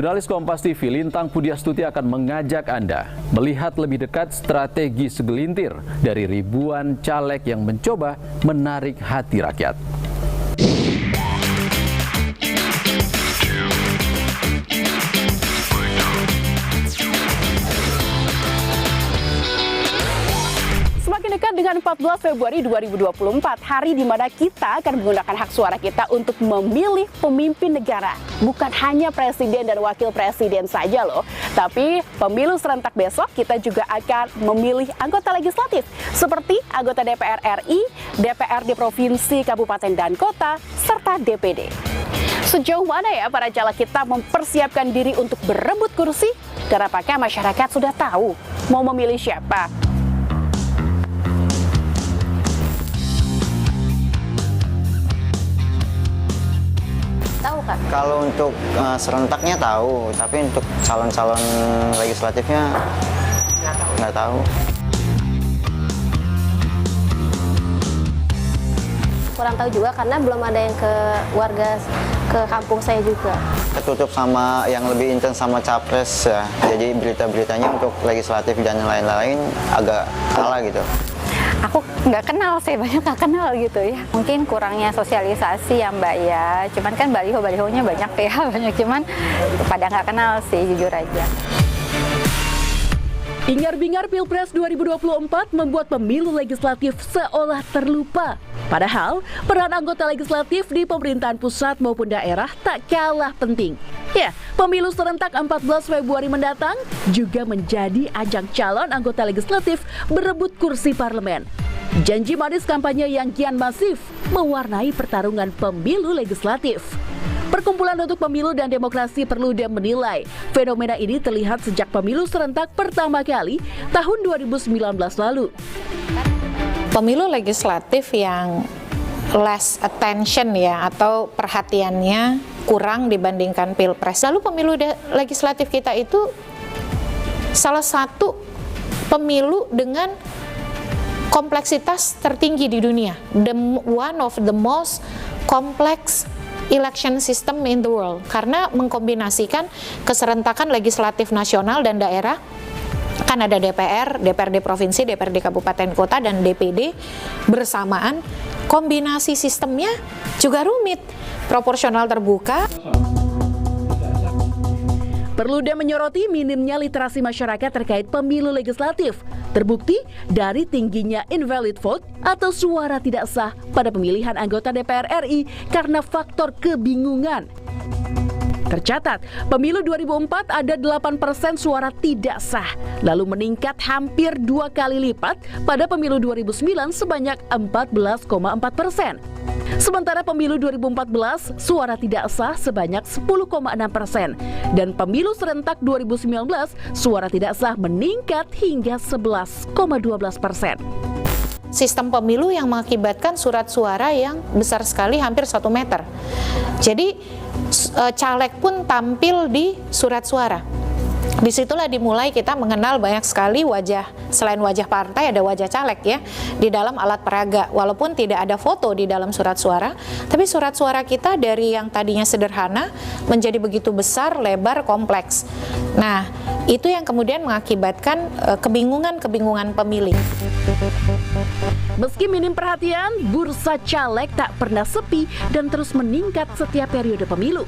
Jurnalis Kompas TV Lintang Pudiastuti akan mengajak Anda melihat lebih dekat strategi segelintir dari ribuan caleg yang mencoba menarik hati rakyat. Semakin dekat dengan 14 Februari 2024, hari di mana kita akan menggunakan hak suara kita untuk memilih pemimpin negara. Bukan hanya presiden dan wakil presiden saja loh, tapi pemilu serentak besok kita juga akan memilih anggota legislatif seperti anggota DPR RI, DPRD Provinsi, Kabupaten dan Kota, serta DPD. Sejauh mana ya para caleg kita mempersiapkan diri untuk berebut kursi? Dan apakah masyarakat sudah tahu mau memilih siapa? Tahu kan? Kalau untuk serentaknya tahu, tapi untuk calon-calon legislatifnya nggak tahu. Kurang tahu juga karena belum ada yang ke warga ke kampung saya juga. Ketutup sama yang lebih intens sama capres ya. Jadi berita-beritanya untuk legislatif dan lain-lain agak kalah gitu. Aku nggak kenal sih, banyak nggak kenal gitu ya. Mungkin kurangnya sosialisasi ya Mbak ya. Cuman kan baliho-balihonya banyak ya, banyak cuman pada nggak kenal sih jujur aja. Ingar-bingar Pilpres 2024 membuat pemilu legislatif seolah terlupa. Padahal, peran anggota legislatif di pemerintahan pusat maupun daerah tak kalah penting. Ya, pemilu serentak 14 Februari mendatang juga menjadi ajang calon anggota legislatif berebut kursi parlemen. Janji manis kampanye yang kian masif mewarnai pertarungan pemilu legislatif. Perkumpulan untuk Pemilu dan Demokrasi Perludem menilai fenomena ini terlihat sejak pemilu serentak pertama kali tahun 2019 lalu. Pemilu legislatif yang less attention ya atau perhatiannya kurang dibandingkan Pilpres. Lalu pemilu legislatif kita itu salah satu pemilu dengan kompleksitas tertinggi di dunia. One of the most complex election system in the world, karena mengkombinasikan keserentakan legislatif nasional dan daerah. Kan ada DPR, DPRD Provinsi, DPRD Kabupaten Kota, dan DPD bersamaan. Kombinasi sistemnya juga rumit, proporsional terbuka. Perludem menyoroti minimnya literasi masyarakat terkait pemilu legislatif. Terbukti dari tingginya invalid vote atau suara tidak sah pada pemilihan anggota DPR RI karena faktor kebingungan. Tercatat, pemilu 2004 ada 8% suara tidak sah, lalu meningkat hampir 2 kali lipat pada pemilu 2009 sebanyak 14,4%. Sementara pemilu 2014 suara tidak sah sebanyak 10,6% dan pemilu serentak 2019 suara tidak sah meningkat hingga 11,12%. Sistem pemilu yang mengakibatkan surat suara yang besar sekali, hampir 1 meter. Jadi caleg pun tampil di surat suara. Disitulah dimulai kita mengenal banyak sekali wajah, selain wajah partai ada wajah caleg ya, di dalam alat peraga. Walaupun tidak ada foto di dalam surat suara, tapi surat suara kita dari yang tadinya sederhana menjadi begitu besar, lebar, kompleks. Nah, itu yang kemudian mengakibatkan kebingungan pemilih. Meski minim perhatian, bursa caleg tak pernah sepi dan terus meningkat setiap periode pemilu.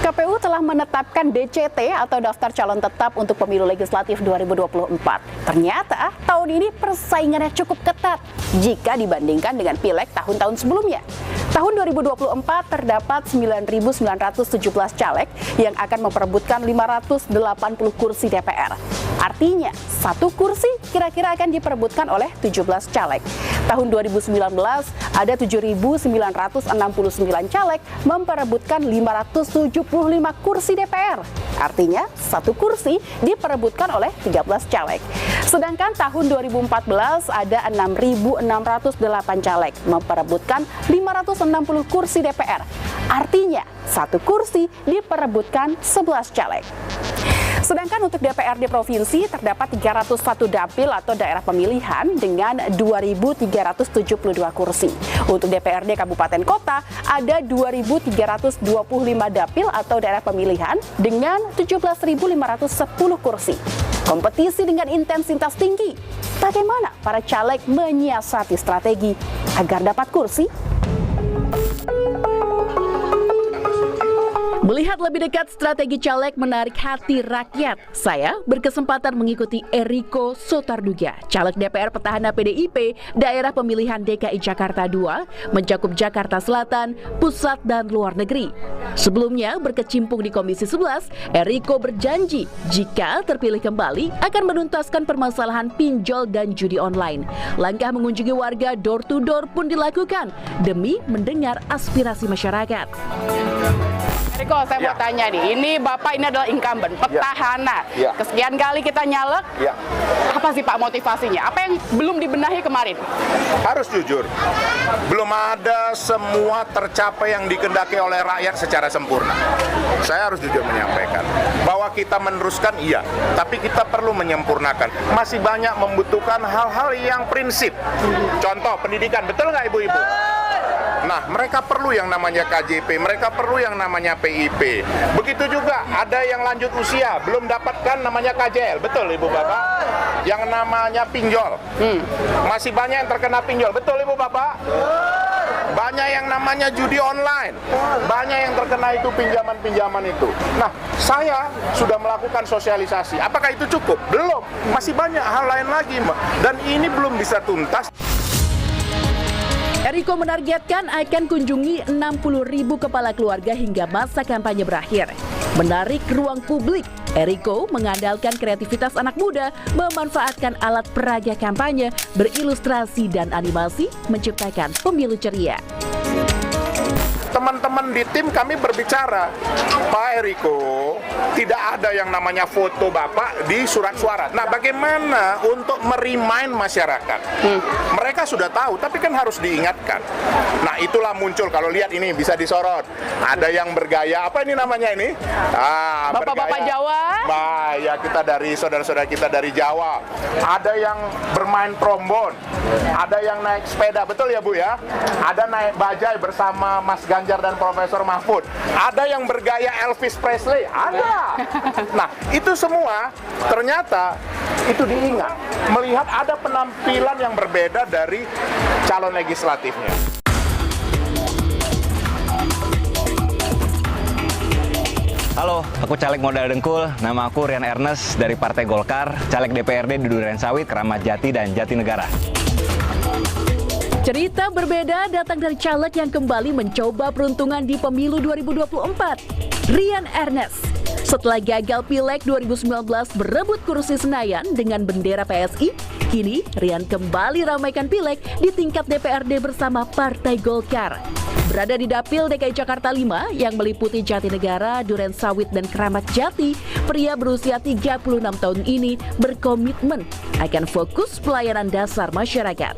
KPU telah menetapkan DCT atau daftar calon tetap untuk pemilu legislatif 2024. Ternyata tahun ini persaingannya cukup ketat jika dibandingkan dengan pileg tahun-tahun sebelumnya. Tahun 2024 terdapat 9.917 caleg yang akan memperebutkan 580 kursi DPR. Artinya, satu kursi kira-kira akan diperebutkan oleh 17 caleg. Tahun 2019 ada 7.969 caleg memperebutkan 575 kursi DPR. Artinya, satu kursi diperebutkan oleh 13 caleg. Sedangkan tahun 2014 ada 6.608 caleg memperebutkan 560 kursi DPR. Artinya, satu kursi diperebutkan 11 caleg. Sedangkan untuk DPRD Provinsi terdapat 301 dapil atau daerah pemilihan dengan 2.372 kursi. Untuk DPRD Kabupaten Kota ada 2.325 dapil atau daerah pemilihan dengan 17.510 kursi. Kompetisi dengan intensitas tinggi. Bagaimana para caleg menyiasati strategi agar dapat kursi? Melihat lebih dekat strategi caleg menarik hati rakyat, saya berkesempatan mengikuti Eriko Sotarduga, caleg DPR petahana PDIP daerah pemilihan DKI Jakarta II, mencakup Jakarta Selatan, Pusat, dan luar negeri. Sebelumnya berkecimpung di Komisi 11, Eriko berjanji jika terpilih kembali akan menuntaskan permasalahan pinjol dan judi online. Langkah mengunjungi warga door to door pun dilakukan demi mendengar aspirasi masyarakat. Eriko, saya mau tanya nih, ini Bapak ini adalah incumbent, petahana. Kesekian kali kita nyalek, apa sih Pak motivasinya? Apa yang belum dibenahi kemarin? Harus jujur, belum ada semua tercapai yang dikehendaki oleh rakyat secara sempurna. Saya harus jujur menyampaikan bahwa kita meneruskan iya, tapi kita perlu menyempurnakan. Masih banyak membutuhkan hal-hal yang prinsip. Contoh pendidikan, betul nggak Ibu-Ibu? Nah, mereka perlu yang namanya KJP, mereka perlu yang namanya PIP. Begitu juga ada yang lanjut usia, belum dapatkan namanya KJL, betul Ibu Bapak? Yang namanya pinjol. Masih banyak yang terkena pinjol, betul Ibu Bapak? Banyak yang namanya judi online, banyak yang terkena itu pinjaman-pinjaman itu. Nah, saya sudah melakukan sosialisasi. Apakah itu cukup? Belum. Masih banyak hal lain lagi, Mbak. Dan ini belum bisa tuntas. Eriko menargetkan akan kunjungi 60.000 kepala keluarga hingga masa kampanye berakhir. Menarik ruang publik, Eriko mengandalkan kreativitas anak muda memanfaatkan alat peraga kampanye berilustrasi dan animasi menciptakan pemilu ceria. Teman-teman di tim kami berbicara, Pak Eriko, tidak ada yang namanya foto Bapak di surat suara. Nah, bagaimana untuk merimain masyarakat? Mereka sudah tahu, tapi kan harus diingatkan. Nah, itulah muncul, kalau lihat ini bisa disorot. Ada yang bergaya, apa ini namanya ini? Bapak-bapak Jawa? Bah, ya kita dari saudara-saudara kita dari Jawa. Ada yang bermain trombon, ada yang naik sepeda, betul ya Bu ya? Ada naik bajai bersama Mas Ganjar dan Profesor Mahfud. Ada yang bergaya Elvis Presley, ada. Nah, itu semua ternyata itu diingat. Melihat ada penampilan yang berbeda dari calon legislatifnya. Halo, aku caleg modal dengkul. Nama aku Rian Ernest dari Partai Golkar, caleg DPRD di Durensawit, Keramat Jati, dan Jatinegara. Cerita berbeda datang dari caleg yang kembali mencoba peruntungan di pemilu 2024. Rian Ernest. Setelah gagal Pileg 2019 berebut kursi Senayan dengan bendera PSI, kini Rian kembali ramaikan Pileg di tingkat DPRD bersama Partai Golkar. Berada di Dapil DKI Jakarta 5 yang meliputi Jatinegara, Durensawit, dan Keramat Jati, pria berusia 36 tahun ini berkomitmen akan fokus pelayanan dasar masyarakat.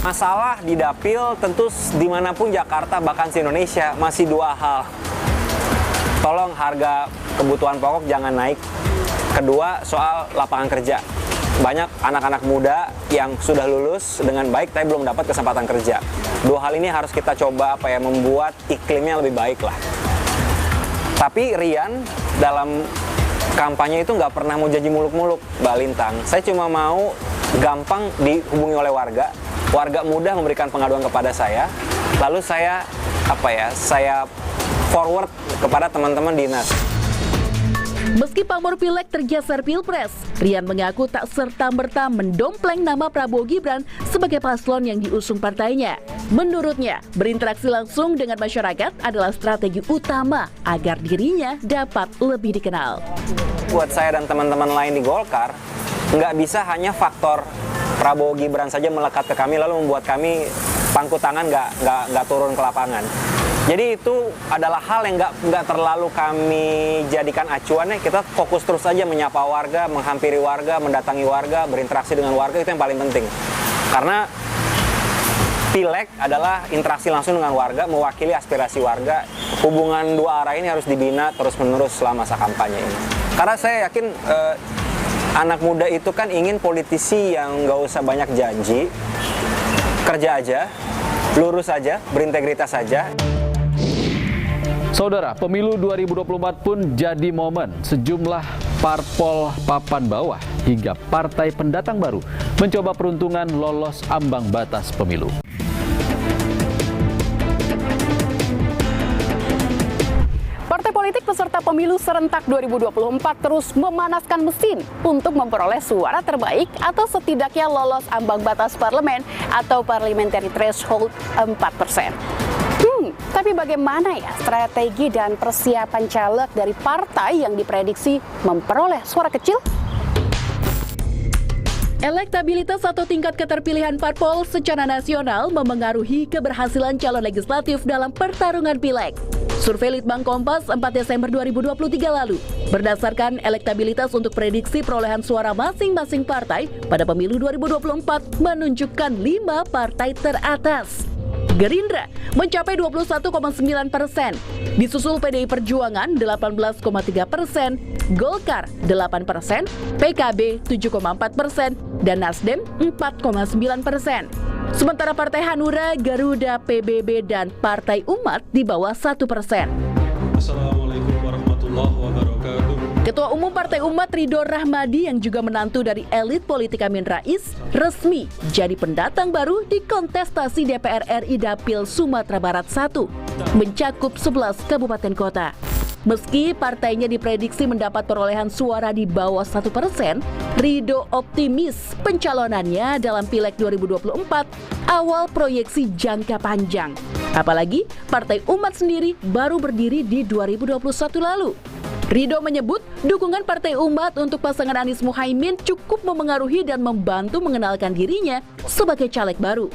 Masalah di Dapil tentu dimanapun Jakarta bahkan se-Indonesia masih dua hal. Tolong harga kebutuhan pokok jangan naik. Kedua, soal lapangan kerja. Banyak anak-anak muda yang sudah lulus dengan baik tapi belum dapat kesempatan kerja. Dua hal ini harus kita coba membuat iklimnya lebih baik lah. Tapi Rian dalam kampanye itu nggak pernah mau janji muluk-muluk, Mbak Lintang. Saya cuma mau gampang dihubungi oleh warga. Warga mudah memberikan pengaduan kepada saya. Lalu saya saya forward kepada teman-teman dinas. Meski pamor Pileg tergeser Pilpres, Rian mengaku tak serta-merta mendompleng nama Prabowo Gibran sebagai paslon yang diusung partainya. Menurutnya, berinteraksi langsung dengan masyarakat adalah strategi utama agar dirinya dapat lebih dikenal. Buat saya dan teman-teman lain di Golkar, nggak bisa hanya faktor Prabowo Gibran saja melekat ke kami lalu membuat kami pangku tangan nggak turun ke lapangan. Jadi itu adalah hal yang nggak terlalu kami jadikan acuannya. Kita fokus terus saja menyapa warga, menghampiri warga, mendatangi warga, berinteraksi dengan warga, itu yang paling penting. Karena Pileg adalah interaksi langsung dengan warga, mewakili aspirasi warga. Hubungan dua arah ini harus dibina terus-menerus selama masa kampanye ini. Karena saya yakin anak muda itu kan ingin politisi yang nggak usah banyak janji, kerja aja, lurus aja, berintegritas aja. Saudara, pemilu 2024 pun jadi momen sejumlah parpol papan bawah hingga partai pendatang baru mencoba peruntungan lolos ambang batas pemilu. Partai politik peserta pemilu serentak 2024 terus memanaskan mesin untuk memperoleh suara terbaik atau setidaknya lolos ambang batas parlemen atau parliamentary threshold 4%. Tapi bagaimana ya strategi dan persiapan caleg dari partai yang diprediksi memperoleh suara kecil? Elektabilitas atau tingkat keterpilihan parpol secara nasional memengaruhi keberhasilan calon legislatif dalam pertarungan pileg. Survei Litbang Kompas 4 Desember 2023 lalu, berdasarkan elektabilitas untuk prediksi perolehan suara masing-masing partai pada pemilu 2024 menunjukkan 5 partai teratas. Gerindra mencapai 21,9%, disusul PDI Perjuangan 18,3%, Golkar 8%, PKB 7,4%, dan Nasdem 4,9%. Sementara Partai Hanura, Garuda, PBB, dan Partai Umat di bawah 1%. Assalamualaikum warahmatullahi wabarakatuh. Ketua Umum Partai Umat Ridho Rahmadi yang juga menantu dari elit politik Amin Rais resmi jadi pendatang baru di kontestasi DPR RI Dapil Sumatera Barat 1 mencakup 11 kabupaten kota. Meski partainya diprediksi mendapat perolehan suara di bawah 1%, Ridho optimis pencalonannya dalam Pileg 2024 awal proyeksi jangka panjang. Apalagi Partai Umat sendiri baru berdiri di 2021 lalu. Ridho menyebut dukungan Partai Umat untuk pasangan Anies Muhaimin cukup memengaruhi dan membantu mengenalkan dirinya sebagai caleg baru.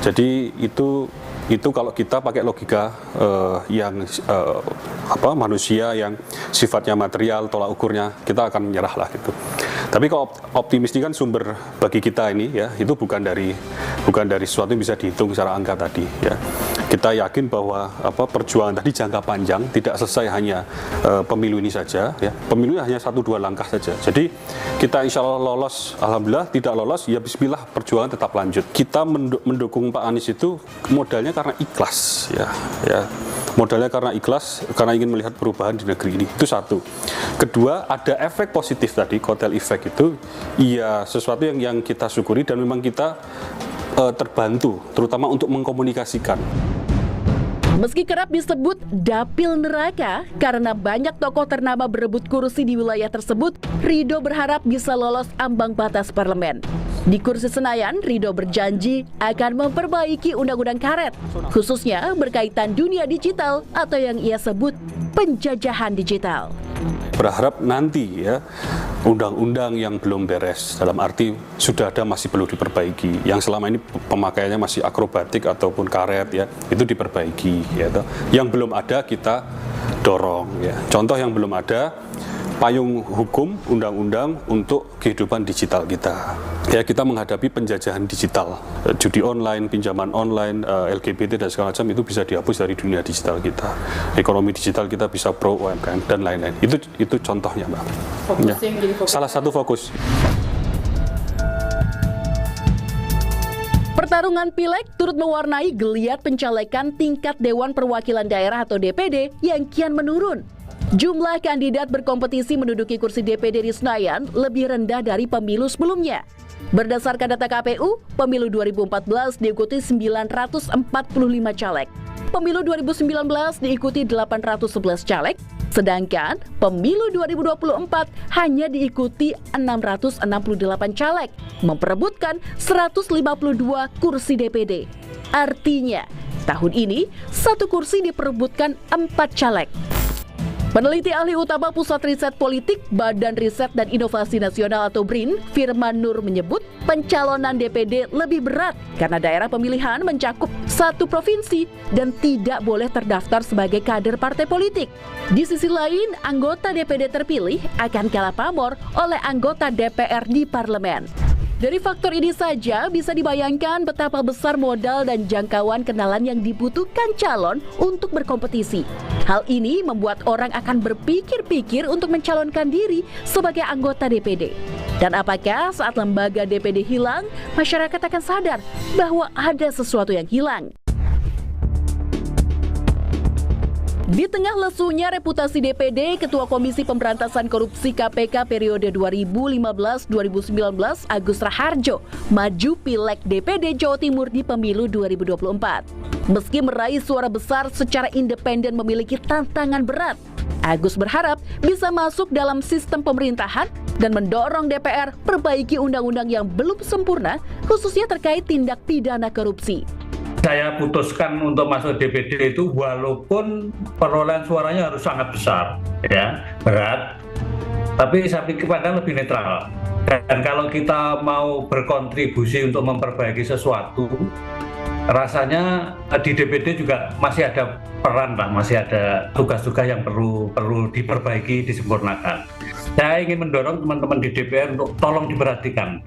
Jadi itu kalau kita pakai logika manusia yang sifatnya material, tolak ukurnya kita akan menyerah lah gitu. Tapi kalau optimis ini kan sumber bagi kita ini ya, itu bukan dari sesuatu yang bisa dihitung secara angka tadi ya. Kita yakin bahwa perjuangan tadi jangka panjang, tidak selesai hanya pemilu ini saja ya. Pemilu hanya 1-2 langkah saja. Jadi kita insya Allah lolos, alhamdulillah. Tidak lolos ya bismillah, perjuangan tetap lanjut. Kita mendukung Pak Anies itu modalnya karena ikhlas ya. Modalnya karena ikhlas, karena ingin melihat perubahan di negeri ini. Itu satu. Kedua, ada efek positif tadi, kotel efek itu iya sesuatu yang kita syukuri dan memang kita terbantu terutama untuk mengkomunikasikan. Meski kerap disebut dapil neraka karena banyak tokoh ternama berebut kursi di wilayah tersebut, Ridho berharap bisa lolos ambang batas parlemen. Di kursi Senayan, Ridho berjanji akan memperbaiki undang-undang karet, khususnya berkaitan dunia digital atau yang ia sebut penjajahan digital. Berharap nanti ya undang-undang yang belum beres, dalam arti sudah ada masih perlu diperbaiki, yang selama ini pemakaiannya masih akrobatik ataupun karet ya, itu diperbaiki ya. Yang belum ada kita dorong ya. Contoh yang belum ada, payung hukum undang-undang untuk kehidupan digital kita. Ya, kita menghadapi penjajahan digital, judi online, pinjaman online, LGBT dan segala macam itu bisa dihapus dari dunia digital kita. Ekonomi digital kita bisa pro UMKM dan lain-lain. Itu contohnya, Mbak. Ya. Salah satu fokus. Pertarungan Pileg turut mewarnai geliat pencalekan tingkat Dewan Perwakilan Daerah atau DPD yang kian menurun. Jumlah kandidat berkompetisi menduduki kursi DPD di Senayan lebih rendah dari pemilu sebelumnya. Berdasarkan data KPU, pemilu 2014 diikuti 945 caleg. Pemilu 2019 diikuti 811 caleg, sedangkan pemilu 2024 hanya diikuti 668 caleg, memperebutkan 152 kursi DPD. Artinya, tahun ini satu kursi diperebutkan 4 caleg. Peneliti ahli utama Pusat Riset Politik Badan Riset dan Inovasi Nasional atau BRIN, Firman Nur menyebut pencalonan DPD lebih berat karena daerah pemilihan mencakup satu provinsi dan tidak boleh terdaftar sebagai kader partai politik. Di sisi lain, anggota DPD terpilih akan kalah pamor oleh anggota DPR di parlemen. Dari faktor ini saja bisa dibayangkan betapa besar modal dan jangkauan kenalan yang dibutuhkan calon untuk berkompetisi. Hal ini membuat orang akan berpikir-pikir untuk mencalonkan diri sebagai anggota DPD. Dan apakah saat lembaga DPD hilang, masyarakat akan sadar bahwa ada sesuatu yang hilang? Di tengah lesunya reputasi DPD, Ketua Komisi Pemberantasan Korupsi KPK periode 2015-2019 Agus Raharjo maju Pileg DPD Jawa Timur di pemilu 2024. Meski meraih suara besar secara independen memiliki tantangan berat, Agus berharap bisa masuk dalam sistem pemerintahan dan mendorong DPR perbaiki undang-undang yang belum sempurna, khususnya terkait tindak pidana korupsi. Saya putuskan untuk masuk DPD itu walaupun perolehan suaranya harus sangat besar, ya, berat, tapi saya pikir padahal lebih netral. Dan kalau kita mau berkontribusi untuk memperbaiki sesuatu, rasanya di DPD juga masih ada peran, masih ada tugas-tugas yang perlu diperbaiki, disempurnakan. Saya ingin mendorong teman-teman di DPR untuk tolong diperhatikan.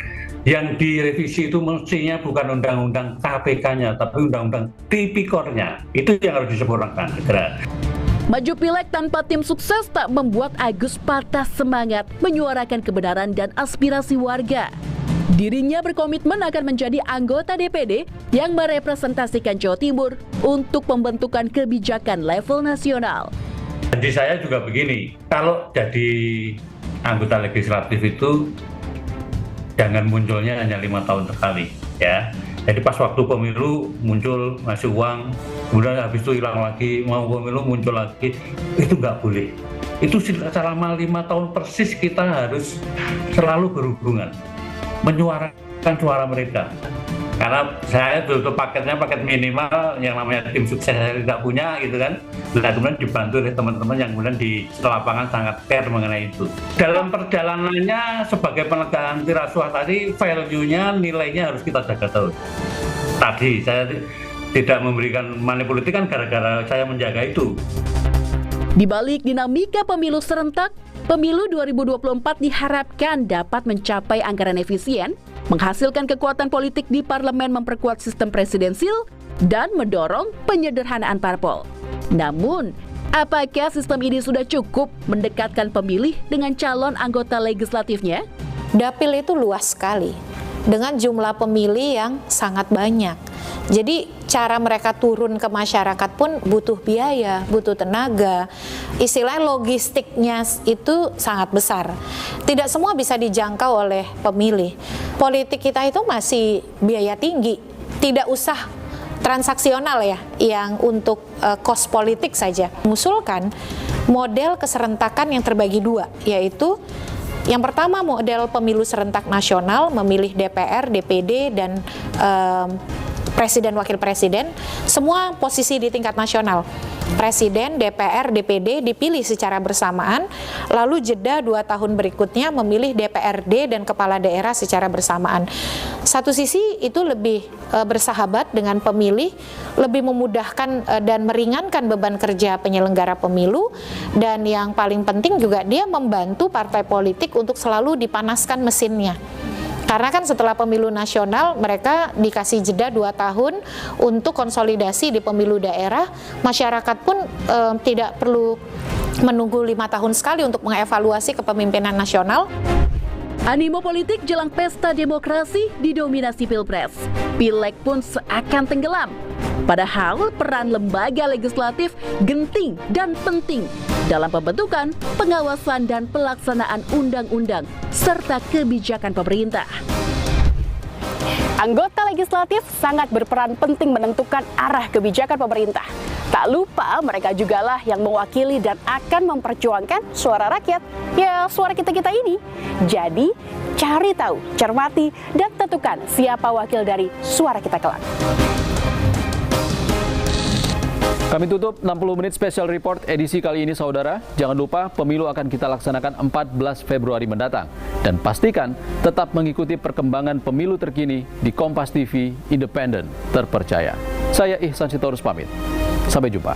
Yang direvisi itu mestinya bukan undang-undang KPK-nya, tapi undang-undang Tipikornya. Itu yang harus disempurnakan. Segera. Maju Pileg tanpa tim sukses tak membuat Agus patah semangat menyuarakan kebenaran dan aspirasi warga. Dirinya berkomitmen akan menjadi anggota DPD yang merepresentasikan Jawa Timur untuk pembentukan kebijakan level nasional. Jadi saya juga begini, kalau jadi anggota legislatif itu jangan munculnya hanya 5 tahun sekali, ya. Jadi pas waktu pemilu muncul ngasih uang, kemudian habis itu hilang lagi, mau pemilu muncul lagi, itu nggak boleh. Itu selama 5 tahun persis kita harus selalu berhubungan, menyuarakan suara mereka. Karena saya dulu paketnya paket minimal yang namanya tim sukses saya tidak punya gitu kan. Nah, kemudian dibantu oleh teman-teman yang kemudian di lapangan sangat care mengenai itu. Dalam perjalanannya sebagai penegak anti rasuah tadi, value-nya, nilainya harus kita jaga terus. Tadi saya tidak memberikan money politik kan gara-gara saya menjaga itu. Di balik dinamika pemilu serentak, pemilu 2024 diharapkan dapat mencapai anggaran efisien, menghasilkan kekuatan politik di parlemen, memperkuat sistem presidensil, dan mendorong penyederhanaan parpol. Namun, apakah sistem ini sudah cukup mendekatkan pemilih dengan calon anggota legislatifnya? Dapil itu luas sekali, dengan jumlah pemilih yang sangat banyak. Jadi cara mereka turun ke masyarakat pun butuh biaya, butuh tenaga. Istilah logistiknya itu sangat besar. Tidak semua bisa dijangkau oleh pemilih. Politik kita itu masih biaya tinggi. Tidak usah transaksional ya, yang untuk kos politik saja. Mengusulkan model keserentakan yang terbagi dua, yaitu yang pertama model pemilu serentak nasional, memilih DPR, DPD, dan Presiden, Wakil Presiden, semua posisi di tingkat nasional. Presiden, DPR, DPD dipilih secara bersamaan, lalu jeda 2 tahun berikutnya memilih DPRD dan Kepala Daerah secara bersamaan. Satu sisi itu lebih bersahabat dengan pemilih, lebih memudahkan dan meringankan beban kerja penyelenggara pemilu, dan yang paling penting juga dia membantu partai politik untuk selalu dipanaskan mesinnya. Karena kan setelah pemilu nasional mereka dikasih jeda 2 tahun untuk konsolidasi di pemilu daerah. Masyarakat pun tidak perlu menunggu 5 tahun sekali untuk mengevaluasi kepemimpinan nasional. Animo politik jelang pesta demokrasi didominasi Pilpres. Pileg pun seakan tenggelam. Padahal peran lembaga legislatif genting dan penting dalam pembentukan, pengawasan, dan pelaksanaan undang-undang serta kebijakan pemerintah. Anggota legislatif sangat berperan penting menentukan arah kebijakan pemerintah. Tak lupa mereka jugalah yang mewakili dan akan memperjuangkan suara rakyat, ya suara kita-kita ini. Jadi cari tahu, cermati, dan tentukan siapa wakil dari suara kita kelak. Kami tutup 60 menit special report edisi kali ini, saudara. Jangan lupa pemilu akan kita laksanakan 14 Februari mendatang. Dan pastikan tetap mengikuti perkembangan pemilu terkini di Kompas TV, independen, terpercaya. Saya Ihsan Sitorus pamit. Sampai jumpa.